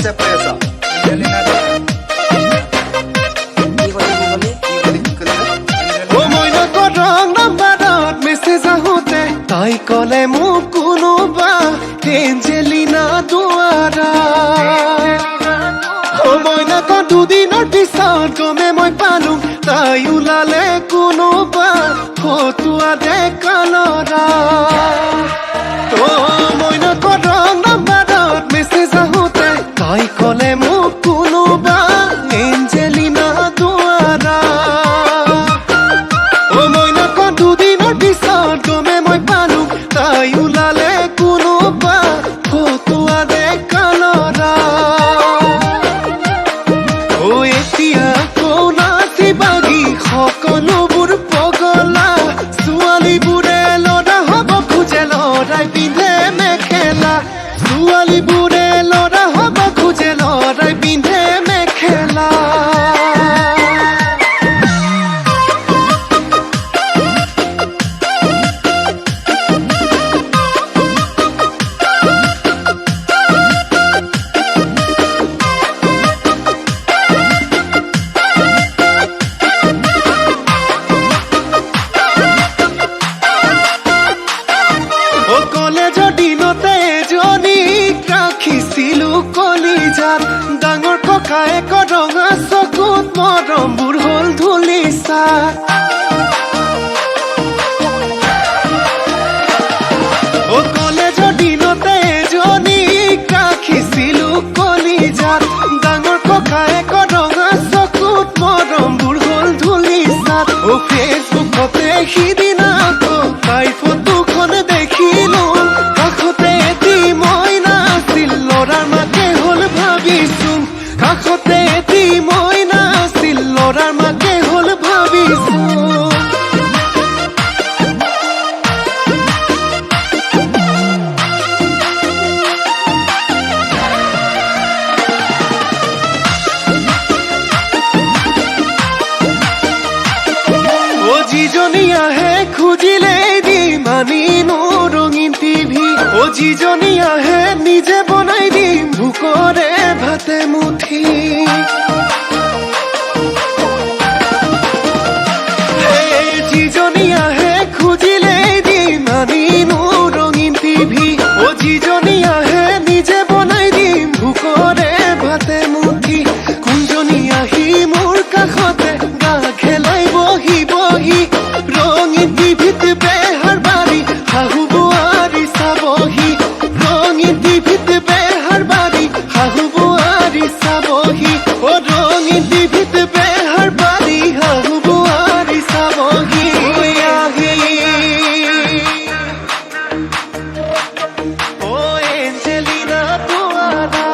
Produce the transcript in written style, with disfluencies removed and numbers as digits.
WhatsApp কৰি আছা Angelina তাই কলে মোক কোনোবা এঞ্জেলিনা দুৱাৰা মইনাক দুদিনৰ পিছত গমে মই পালো তাই ওলালে কোনোবা ফটুৱা ডেকা ল'ৰা মইনাক ৰং নাম্বাৰত মেছেজ আহোঁতে তাই কলে মোক কোনোবা এঞ্জেলিনা দুৱাৰা মইনাক দুদিনৰ পিছত গমে মই পালো তাই ওলালে কোনোবা ফটুৱা ডেকা ল'ৰা এতিয়া কৌনাচি বাগি সকলোবোৰ পগলা ছোৱালীবোৰে ল'ৰা হ'ব খোজে ল'ৰাই পিন্ধে মেখেলা ছোৱালীবোৰে ল'ৰা হ'ব খোজে ল'ৰাই পিন্ধে মেখেলা কলেজৰ দিনতে এজনীক ৰাখিছিলো কলিজাত ডাঙৰ ককায়েকৰ ৰঙা চকুত মৰমবোৰ হ'ল ধূলিচা কলেজৰ দিনতে এজনীক ৰাখিছিলো কলিজাত ডাঙৰ ককায়েকৰ ৰঙা চকুত মৰমবোৰ হ'ল ধূলিচাত ফেচবুকতে সিদিনা আকৌ তাইৰ ফটোখন দেখিলো কাষতে এটি মইনা আছিল ল'ৰাৰ মাকে হ'ল ভাবিছো কাষতে এটি মইনা আছিল ল'ৰাৰ মাকে হ'ল ভাবিছো যিজনী আহে খুজিলে দিম আনিনো ৰঙীন টিভি যিজনী আহে নিজে বনাই দিম ভোকৰে ভাতে মুঠি যিজনী আহে খুজিলে দিম আনিনো ৰঙীন টিভি যিজনী আহে নিজে বনাই দিম ভোকৰে ভাতে মুঠি কোনজনী আহি মোৰ কাষতে গা খেলাই বহি বহি ৰঙীন টিভিত বেহাৰ বাৰী শাহু বোৱাৰী চাবহি ৰঙীন টিভিত বেহাৰ বাৰী শাহু বোৱাৰী চাবহি ৰঙীন টিভিত বেহাৰ বাৰী শাহু বোৱাৰী চাবহি এঞ্জেলিনা দুৱাৰা